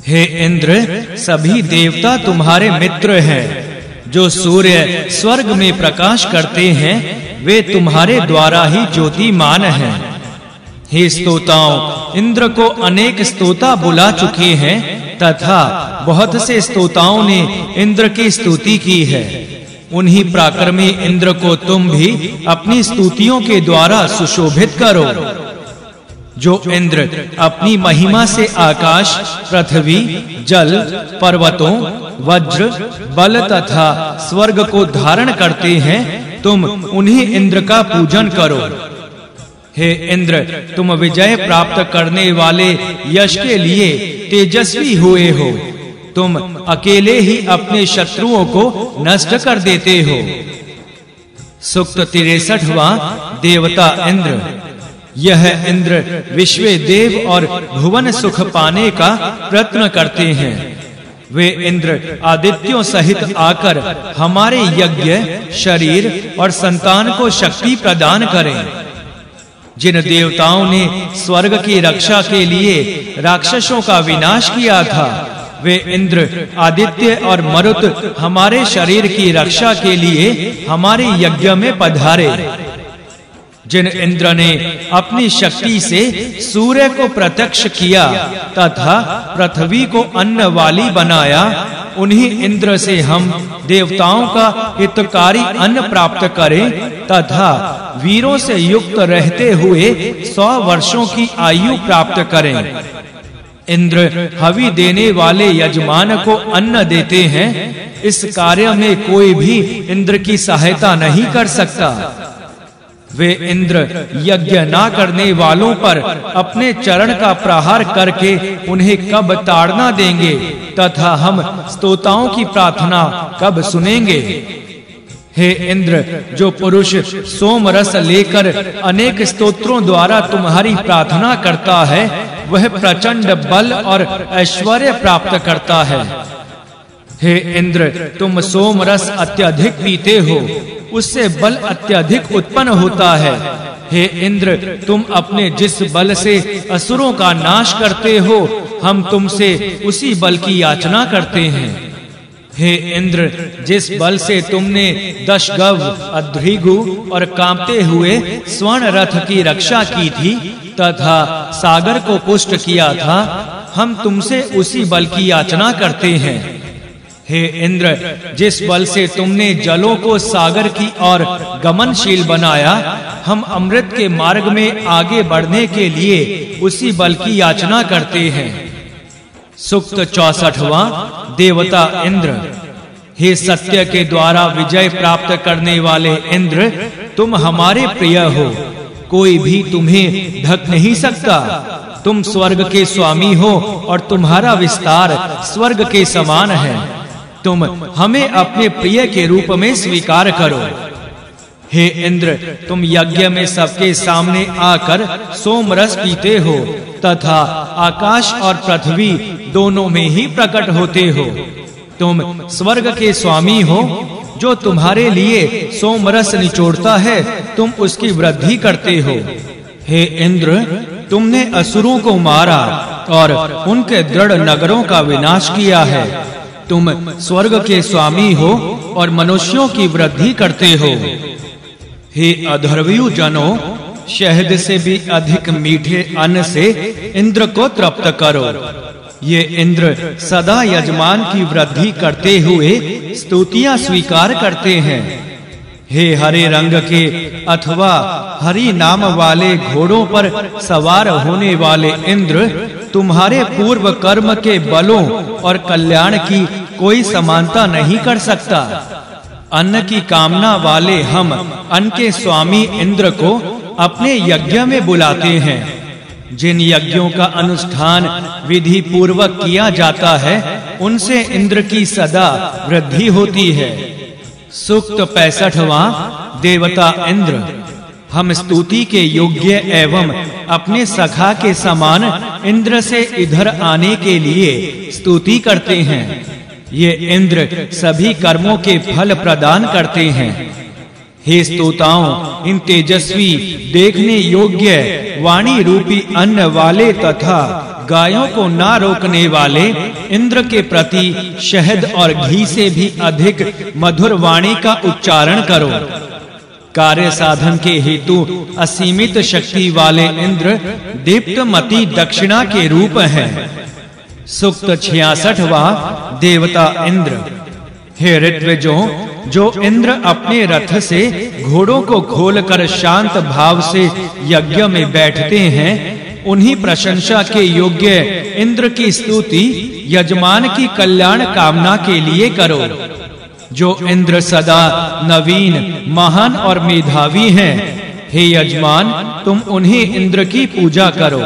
हे इंद्र, सभी देवता तुम्हारे मित्र हैं। जो सूर्य स्वर्ग में प्रकाश करते हैं वे तुम्हारे द्वारा ही ज्योतिमान हैं। हे स्तोताओं, इंद्र को अनेक स्तोता बुला चुके हैं तथा बहुत से स्तोताओं ने इंद्र की स्तुति की है। उन्हीं पराक्रमी इंद्र को तुम भी अपनी स्तुतियों के द्वारा सुशोभित करो। जो इंद्र अपनी महिमा से आकाश, पृथ्वी, जल, पर्वतों, वज्र, बल तथा स्वर्ग को धारण करते हैं, तुम उन्हीं इंद्र का पूजन करो। हे इंद्र, तुम विजय प्राप्त करने वाले यश के लिए तेजस्वी हुए हो। तुम अकेले ही अपने शत्रुओं को नष्ट कर देते हो। सूक्त 63वां देवता इंद्र। यह इंद्र विश्व देव और भुवन सुख पाने का प्रयत्न करते हैं। वे इंद्र आदित्यों सहित आकर हमारे यज्ञ, शरीर और संतान को शक्ति प्रदान करें। जिन देवताओं ने स्वर्ग की रक्षा के लिए राक्षसों का विनाश किया था, वे इंद्र, आदित्य और मरुत हमारे शरीर की रक्षा के लिए हमारे यज्ञ में पधारे। जिन इंद्र ने अपनी शक्ति से सूर्य को प्रत्यक्ष किया तथा पृथ्वी को अन्न वाली बनाया, उन्हीं इंद्र से हम देवताओं का हितकारी अन्न प्राप्त करें तथा वीरों से युक्त रहते हुए 100 वर्षों की आयु प्राप्त करें। इंद्र हवि देने वाले यजमान को अन्न देते हैं। इस कार्य में कोई भी इंद्र की सहायता नहीं कर सकता। वे इंद्र यज्ञ ना करने वालों पर अपने चरण का प्रहार करके उन्हें कब ताड़ना देंगे तथा हम स्तोताओं की प्रार्थना कब सुनेंगे। हे इंद्र, जो पुरुष सोम रस लेकर अनेक स्तोत्रों द्वारा तुम्हारी प्रार्थना करता है, वह प्रचंड बल और ऐश्वर्य प्राप्त करता है। हे इंद्र, तुम सोम रस अत्यधिक पीते हो, उससे बल अत्यधिक उत्पन्न होता है। हे इंद्र, तुम अपने जिस बल से असुरों का नाश करते हो, हम तुमसे उसी बल की याचना करते हैं। हे इंद्र, जिस बल से तुमने दशगव, अद्रिगु और कांपते हुए स्वर्ण रथ की रक्षा की थी तथा सागर को पुष्ट किया था, हम तुमसे उसी बल की याचना करते हैं। हे इंद्र, जिस बल से तुमने जलों को सागर की ओर गमनशील बनाया, हम अमृत के मार्ग में आगे बढ़ने के लिए उसी बल की याचना करते हैं। सूक्त 64वां देवता इंद्र। हे सत्य के द्वारा विजय प्राप्त करने वाले इंद्र, तुम हमारे प्रिय हो। कोई भी तुम्हें ढक नहीं सकता। तुम स्वर्ग के स्वामी हो और तुम्हारा विस्तार स्वर्ग के समान है। तुम हमें अपने प्रिय के रूप में स्वीकार करो। हे इंद्र, तुम यज्ञ में सबके सामने आकर सोम रस पीते हो तथा आकाश और पृथ्वी दोनों में ही प्रकट होते हो। तुम स्वर्ग के स्वामी हो। जो तुम्हारे लिए सोम रस निचोड़ता है, तुम उसकी वृद्धि करते हो। हे इंद्र, तुमने असुरों को मारा और उनके दृढ़ नगरों का विनाश किया है। तुम स्वर्ग के स्वामी हो और मनुष्यों की वृद्धि करते हो। हे अधर्वयु जनों, शहद से भी अधिक मीठे अन्न से इंद्र को तृप्त करो। ये इंद्र सदा यजमान की वृद्धि करते हुए स्तुतियां स्वीकार करते हैं। हे हरे रंग के अथवा हरि नाम वाले घोड़ों पर सवार होने वाले इंद्र, तुम्हारे पूर्व कर्म के बलों और कल्याण की कोई समानता नहीं कर सकता। अन्न की कामना वाले हम अन्न के स्वामी इंद्र को अपने यज्ञ में बुलाते हैं। जिन यज्ञों का अनुष्ठान विधि पूर्वक किया जाता है, उनसे इंद्र की सदा वृद्धि होती है। सूक्त 65वां देवता इंद्र। हम स्तुति के योग्य एवं अपने सखा के समान इंद्र से इधर आने के लिए स्तुति करते हैं। ये इंद्र सभी कर्मों के फल प्रदान करते हैं। हे स्तोताओं, इन तेजस्वी, देखने योग्य, वाणी रूपी अन्न वाले तथा गायों को ना रोकने वाले इंद्र के प्रति शहद और घी से भी अधिक मधुर वाणी का उच्चारण करो। कार्य साधन के हेतु असीमित शक्ति वाले इंद्र दीप्तमती दक्षिणा के रूप हैं। सूक्त 66वां देवता इंद्र। हे ऋत्विजों, जो इंद्र अपने रथ से घोड़ों को खोलकर शांत भाव से यज्ञ में बैठते हैं, उन्हीं प्रशंसा के योग्य इंद्र की स्तुति यजमान की कल्याण कामना के लिए करो। जो इंद्र सदा नवीन, महान और मेधावी हैं, हे यजमान, तुम उन्हीं इंद्र की पूजा करो।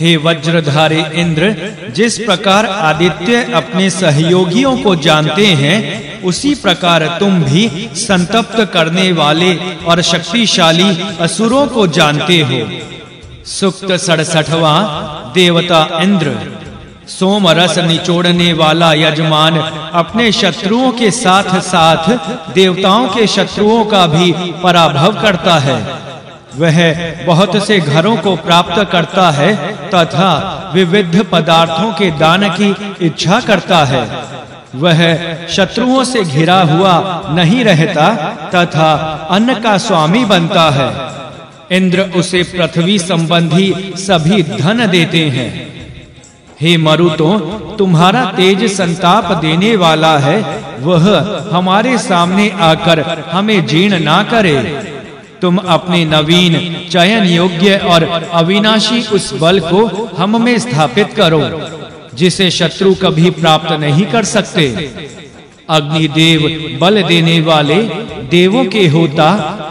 हे वज्रधारी इंद्र, जिस प्रकार आदित्य अपने सहयोगियों को जानते हैं, उसी प्रकार तुम भी संतप्त करने वाले और शक्तिशाली असुरों को जानते हो। सूक्त 67वां देवता इंद्र। सोम रस निचोड़ने वाला यजमान अपने शत्रुओं के साथ साथ देवताओं के शत्रुओं का भी पराभव करता है। वह बहुत से घरों को प्राप्त करता है तथा विविध पदार्थों के दान की इच्छा करता है। वह शत्रुओं से घिरा हुआ नहीं रहता तथा अन्न का स्वामी बनता है। इंद्र उसे पृथ्वी संबंधी सभी धन देते हैं। हे मरुतों, तुम्हारा तेज संताप देने वाला है, वह हमारे सामने आकर हमें जीर्ण ना करे। तुम अपने नवीन, चयन योग्य और अविनाशी उस बल को हम में स्थापित करो, जिसे शत्रु कभी प्राप्त नहीं कर सकते। अग्निदेव बल देने वाले, देवों के होता,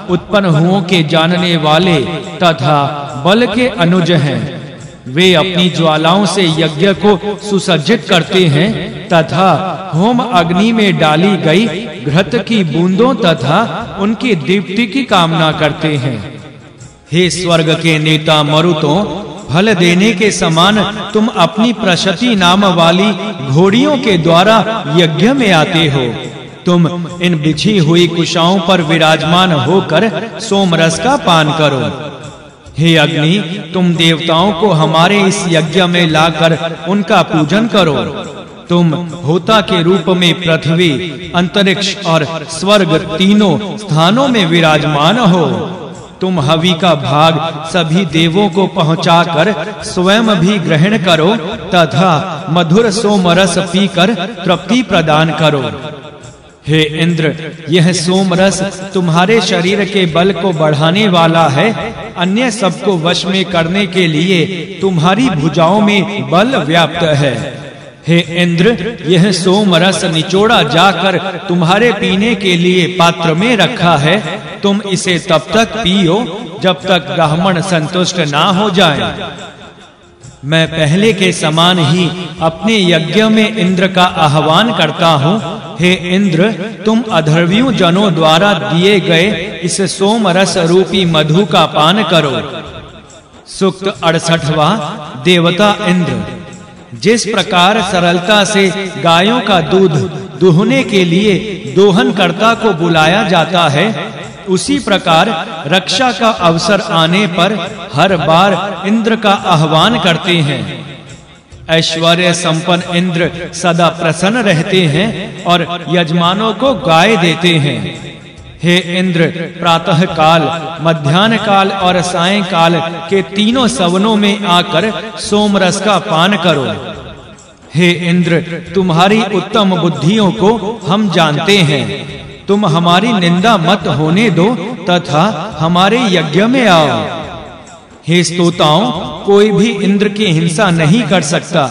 उत्पन्न हुओं के जानने वाले तथा बल के अनुज हैं। वे अपनी ज्वालाओं से यज्ञ को सुसज्जित करते हैं तथा होम अग्नि में डाली गई घृत की बूंदों तथा उनकी दीप्ति की कामना करते हैं। हे स्वर्ग के नेता मरुतों, फल देने के समान तुम अपनी प्रशति नाम वाली घोड़ियों के द्वारा यज्ञ में आते हो। तुम इन बिछी हुई कुशाओं पर विराजमान होकर सोमरस का पान करो। हे अग्नि, तुम देवताओं को हमारे इस यज्ञ में लाकर उनका पूजन करो। तुम होता के रूप में पृथ्वी, अंतरिक्ष और स्वर्ग तीनों स्थानों में विराजमान हो। तुम हवि का भाग सभी देवों को पहुंचाकर स्वयं भी ग्रहण करो तथा मधुर सोमरस पीकर तृप्ति प्रदान करो। हे इंद्र, यह सोमरस तुम्हारे शरीर के बल को बढ़ाने वाला है। अन्य सबको वश में करने के लिए तुम्हारी भुजाओं में बल व्याप्त है। हे इंद्र, यह सोमरस निचोड़ा जाकर तुम्हारे पीने के लिए पात्र में रखा है। तुम इसे तब तक पियो जब तक ब्राह्मण संतुष्ट ना हो जाए। मैं पहले के समान ही अपने यज्ञ में इंद्र का आह्वान करता हूँ। हे इंद्र, तुम अधर्मियों जनों द्वारा दिए गए इस सोमरस रूपी मधु का पान करो। सूक्त 68वां देवता इंद्र। जिस प्रकार सरलता से गायों का दूध दुहने के लिए दोहनकर्ता को बुलाया जाता है, उसी प्रकार रक्षा का अवसर आने पर हर बार इंद्र का आह्वान करते हैं। ऐश्वर्य संपन्न इंद्र सदा प्रसन्न रहते हैं और यजमानों को गाय देते हैं। हे इंद्र, प्रातः काल, मध्याह्न काल और सायंकाल के तीनों सवनों में आकर सोमरस का पान करो। हे इंद्र, तुम्हारी उत्तम बुद्धियों को हम जानते हैं। तुम हमारी निंदा मत होने दो तथा हमारे यज्ञ में आओ। हे स्तोताओं, कोई भी इंद्र की हिंसा नहीं कर सकता।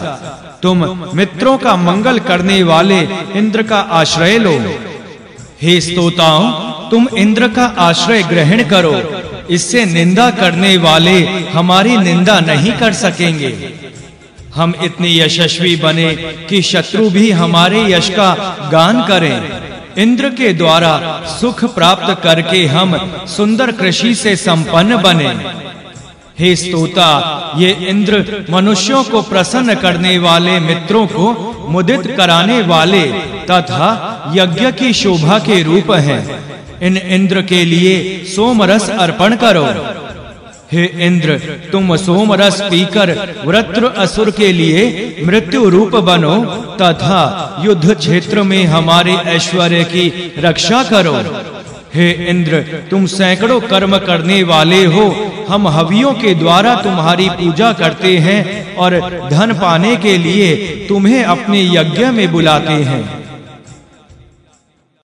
तुम मित्रों का मंगल करने वाले इंद्र का आश्रय लो। हे स्तोताओं, तुम इंद्र का आश्रय ग्रहण करो। इससे निंदा करने वाले हमारी निंदा नहीं कर सकेंगे। हम इतने यशस्वी बने कि शत्रु भी हमारे यश का गान करें। इंद्र के द्वारा सुख प्राप्त करके हम सुंदर कृषि से संपन्न बने। हे स्तोता, ये इंद्र मनुष्यों को प्रसन्न करने वाले, मित्रों को मुदित कराने वाले तथा यज्ञ की शोभा के रूप हैं। इन इंद्र के लिए सोमरस अर्पण करो। हे इंद्र, तुम सोम रस पीकर वृत्र असुर के लिए मृत्यु रूप बनो तथा युद्ध क्षेत्र में हमारे ऐश्वर्य की रक्षा करो। हे इंद्र, तुम सैकड़ों कर्म करने वाले हो। हम हवियों के द्वारा तुम्हारी पूजा करते हैं और धन पाने के लिए तुम्हें अपने यज्ञ में बुलाते हैं।